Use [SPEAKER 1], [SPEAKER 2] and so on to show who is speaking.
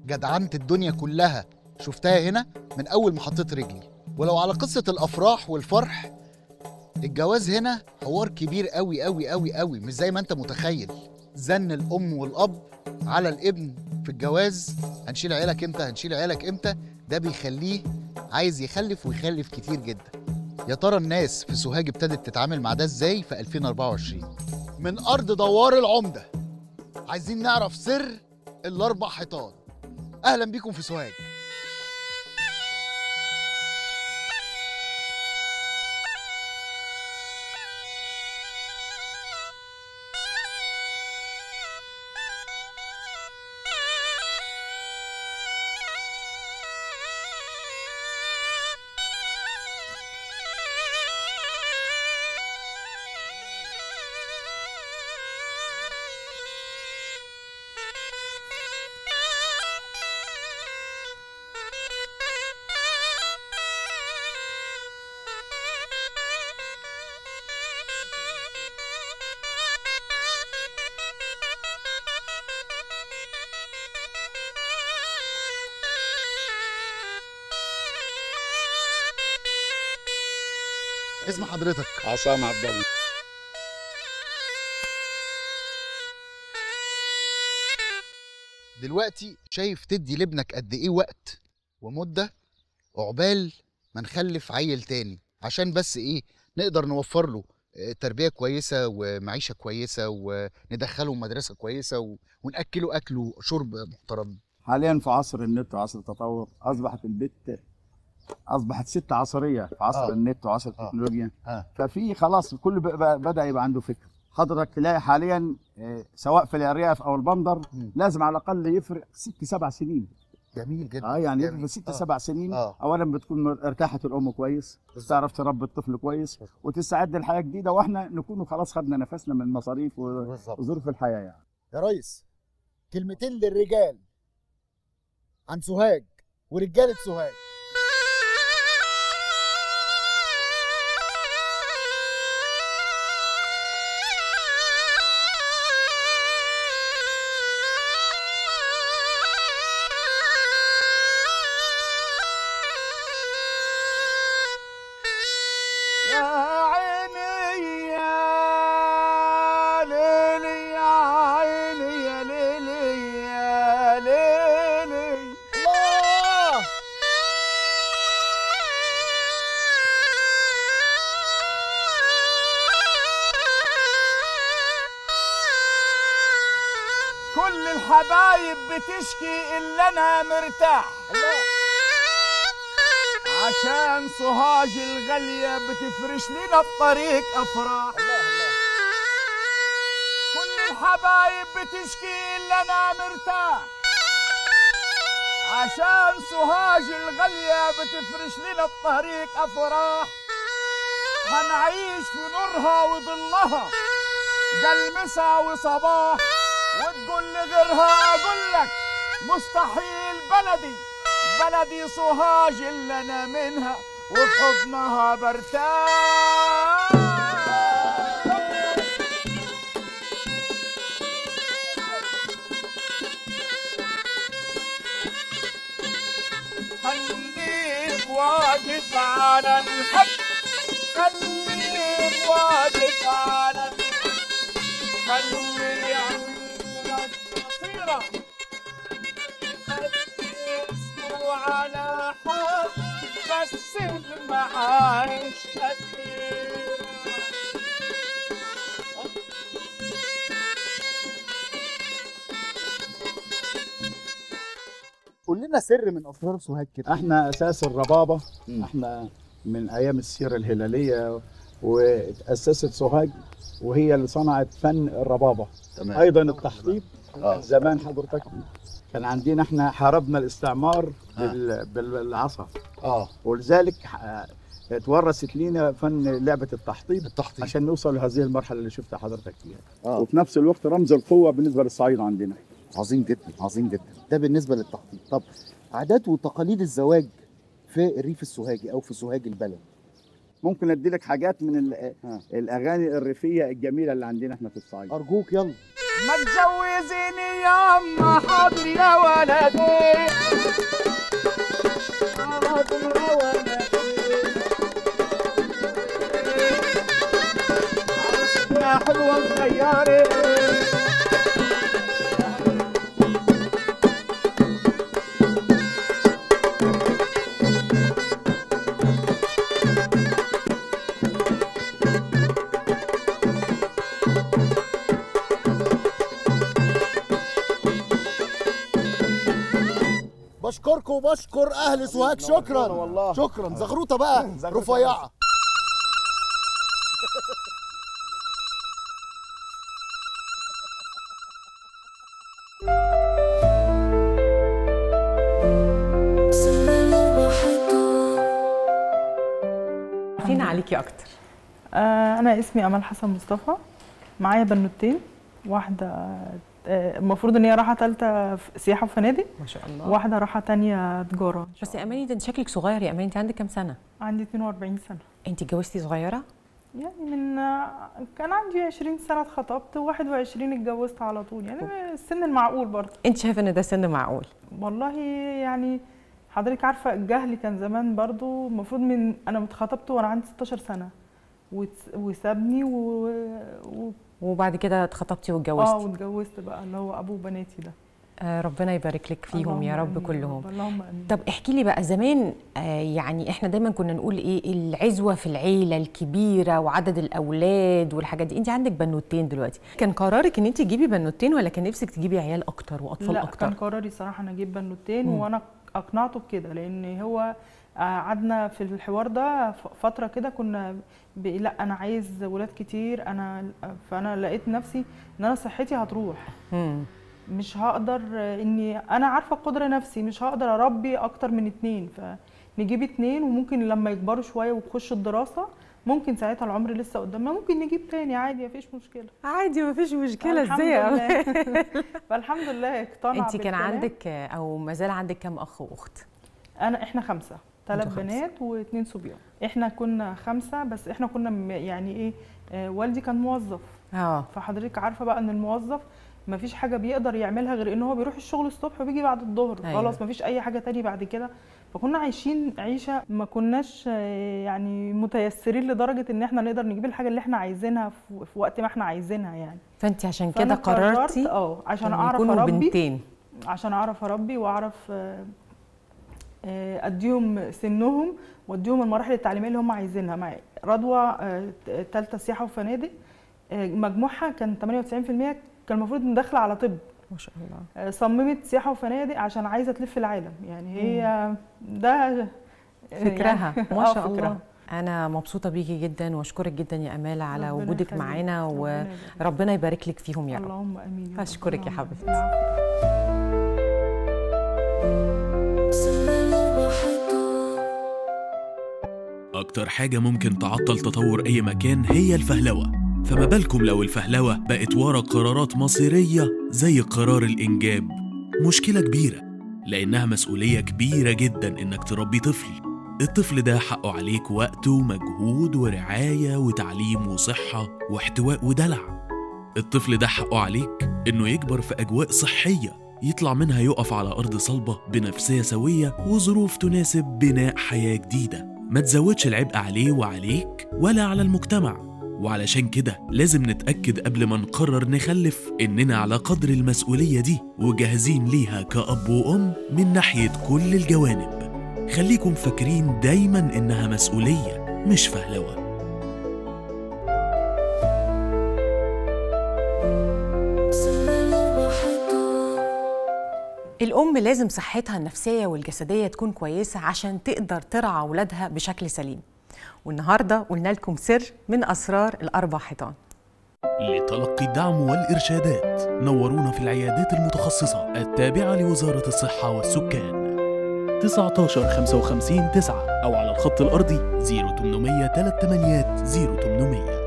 [SPEAKER 1] جدعنت الدنيا كلها شفتها هنا من اول ما حطيت رجلي. ولو على قصه الافراح والفرح، الجواز هنا حوار كبير قوي قوي قوي قوي، مش زي ما انت متخيل. زن الام والاب على الابن في الجواز، هنشيل عيالك امتى، هنشيل عيالك امتى، ده بيخليه عايز يخلف ويخلف كتير جدا. يا ترى الناس في سوهاج ابتدت تتعامل مع ده ازاي في 2024؟ من ارض دوار العمده عايزين نعرف سر الاربع حيطان. اهلا بيكم في سوهاج. اسم حضرتك؟
[SPEAKER 2] عصام عبد الله.
[SPEAKER 1] دلوقتي شايف تدي لابنك قد ايه وقت ومده عقبال ما نخلف عيل تاني، عشان بس ايه نقدر نوفر له تربيه كويسه ومعيشه كويسه وندخله مدرسه كويسه وناكله اكل وشرب محترم.
[SPEAKER 2] حاليا في عصر النت وعصر التطور اصبحت البت اصبحت ست عصريه في عصر النت وعصر التكنولوجيا. ففي خلاص الكل بدا يبقى عنده فكر. حضرتك تلاقي حاليا سواء في الارياف او البندر لازم على الاقل يفرق 6 7 سنين.
[SPEAKER 1] جميل جدا.
[SPEAKER 2] يعني يفرق 6 7 سنين. اولا بتكون ارتاحت الام كويس، تعرف تربي الطفل كويس وتستعد لحياه جديده، واحنا نكون خلاص خدنا نفسنا من المصاريف وظروف الحياه. يعني
[SPEAKER 1] يا ريس كلمتين للرجال عن سوهاج ورجاله سوهاج.
[SPEAKER 3] كل الحبايب بتشكي إلا أنا مرتاح. عشان سوهاج الغالية بتفرش لنا الطريق أفراح. كل الحبايب بتشكي إلا أنا مرتاح. عشان سوهاج الغالية بتفرش لنا الطريق أفراح. هنعيش في نورها وظلها قل مسا وصباح. وتقول لغيرها اقول لك مستحيل. بلدي سوهاج اللي انا منها وفي حضنها برتاح. خليك واقف على الحق. خليك واقف على الحق. خلي عندك بصيرة. خلي على حب بس المعايش كتير.
[SPEAKER 1] قول لنا سر من اسرار سوهاج كده.
[SPEAKER 2] احنا اساس الربابه. احنا من ايام السيره الهلاليه وتاسست سوهاج، وهي اللي صنعت فن الربابه. تمام. ايضا التحطيب. زمان حضرتك كان عندنا احنا حاربنا الاستعمار بالعصا. ولذلك اتورثت لينا فن لعبه التحطيب عشان نوصل لهذه المرحله اللي شفتها حضرتك فيها. وفي نفس الوقت رمز القوه بالنسبه للصعيد عندنا.
[SPEAKER 1] عظيم جدا عظيم جدا. ده بالنسبه للتحطيب. طب عادات وتقاليد الزواج في الريف السوهاجي او في سوهاج البلد
[SPEAKER 2] ممكن ادي لك حاجات من الاغاني الريفيه الجميله اللي عندنا احنا في الصعيد.
[SPEAKER 1] ارجوك يلا.
[SPEAKER 3] ما تجوزيني ياما حاضر يا ولدي، حاضر يا ولدي، عروستنا حلوه صغيره.
[SPEAKER 1] بشكركم وبشكر اهل سوهاج. شكرا
[SPEAKER 2] والله.
[SPEAKER 1] شكرا. زغروطه بقى رفيعه.
[SPEAKER 4] فينا عليكي اكتر.
[SPEAKER 5] انا اسمي امل حسن مصطفى، معايا بنوتين، واحده المفروض ان هي راحه ثالثه سياحه وفنادق
[SPEAKER 4] ما شاء الله،
[SPEAKER 5] واحده راحه ثانيه تجاره.
[SPEAKER 4] بس يا اماني ده انت شكلك صغير يا اماني، انت عندك كام سنه؟
[SPEAKER 5] عندي 42 سنه.
[SPEAKER 4] انت اتجوزتي صغيره؟
[SPEAKER 5] يعني من كان عندي 20 سنه اتخطبت و21 اتجوزت على طول، يعني السن المعقول برضه.
[SPEAKER 4] انت شايفه ان ده سن معقول؟
[SPEAKER 5] والله يعني حضرتك عارفه الجهل كان زمان برضه، المفروض من انا اتخطبت وانا عندي 16 سنه وسابني
[SPEAKER 4] وبعد كده اتخطبتي واتجوزتي.
[SPEAKER 5] واتجوزت بقى اللي هو ابو بناتي ده.
[SPEAKER 4] ربنا يبارك لك فيهم يا رب كلهم.
[SPEAKER 5] اللهم امين.
[SPEAKER 4] طب احكي لي بقى زمان، يعني احنا دايما كنا نقول ايه، العزوه في العيله الكبيره وعدد الاولاد والحاجات دي. انت عندك بنوتين دلوقتي، كان قرارك ان انت تجيبي بنوتين ولا كان نفسك تجيبي عيال اكتر واطفال
[SPEAKER 5] لا
[SPEAKER 4] اكتر؟
[SPEAKER 5] كان قراري صراحه انا اجيب بنوتين، وانا اقنعته بكده، لان هو قعدنا في الحوار ده فتره كده كنا لا انا عايز ولاد كتير. فانا لقيت نفسي ان انا صحتي هتروح. مش هقدر، اني انا عارفه قدر نفسي مش هقدر اربي اكتر من 2، فنجيب 2 وممكن لما يكبروا شويه ويخشوا الدراسه ممكن ساعتها العمر لسه قدامنا ممكن نجيب تاني عادي، مفيش مشكله.
[SPEAKER 4] عادي مفيش مشكله. ازاي؟
[SPEAKER 5] فالحمد لله اقتنع.
[SPEAKER 4] انت كان عندك او ما زال عندك كام اخ واخت؟
[SPEAKER 5] احنا 5، 3 بنات و2 صبيان. احنا كنا 5، بس احنا كنا يعني ايه، والدي كان موظف. فحضرتك عارفه بقى ان الموظف مفيش حاجه بيقدر يعملها غير ان هو بيروح الشغل الصبح وبيجي بعد الظهر. أيوة. خلاص مفيش اي حاجه تاني بعد كده. فكنا عايشين عيشه ما كناش يعني متيسرين لدرجه ان احنا نقدر نجيب الحاجه اللي احنا عايزينها في وقت ما احنا عايزينها يعني.
[SPEAKER 4] فانت عشان كده قررتي
[SPEAKER 5] عشان اعرف اربي
[SPEAKER 4] بنتين.
[SPEAKER 5] عشان اعرف اربي واعرف اديهم سنهم واديهم المراحل التعليميه اللي هم عايزينها. معايا رضوى ثالثه سياحه وفنادق، مجموعها كان 98%، كان المفروض داخله على طب.
[SPEAKER 4] ما شاء الله.
[SPEAKER 5] صممت سياحه وفنادق عشان عايزه تلف العالم، يعني هي ده
[SPEAKER 4] فكرها.
[SPEAKER 5] يعني
[SPEAKER 4] ما شاء الله. انا مبسوطه بيكي جدا واشكرك جدا يا امال على وجودك معانا، وربنا يبارك لك فيهم يا رب.
[SPEAKER 5] اللهم امين.
[SPEAKER 4] اشكرك يا حبيبتي.
[SPEAKER 6] أكتر حاجة ممكن تعطل تطور أي مكان هي الفهلوة، فما بالكم لو الفهلوة بقت ورا قرارات مصيرية زي قرار الإنجاب. مشكلة كبيرة، لأنها مسؤولية كبيرة جدا إنك تربي طفل. الطفل ده حقه عليك وقت ومجهود ورعاية وتعليم وصحة واحتواء ودلع. الطفل ده حقه عليك إنه يكبر في أجواء صحية، يطلع منها يقف على أرض صلبة بنفسية سوية وظروف تناسب بناء حياة جديدة. ما تزودش العبء عليه وعليك ولا على المجتمع. وعلشان كده لازم نتأكد قبل ما نقرر نخلف إننا على قدر المسؤولية دي وجاهزين ليها كأب وأم من ناحية كل الجوانب. خليكم فاكرين دايما إنها مسؤولية مش فهلوة.
[SPEAKER 4] الأم لازم صحتها النفسية والجسدية تكون كويسة عشان تقدر ترعى أولادها بشكل سليم. والنهاردة قلنا لكم سر من أسرار الأربع حيطان.
[SPEAKER 6] لتلقي الدعم والإرشادات نورونا في العيادات المتخصصة التابعة لوزارة الصحة والسكان 19 55 9 أو على الخط الأرضي 0800 38 0800.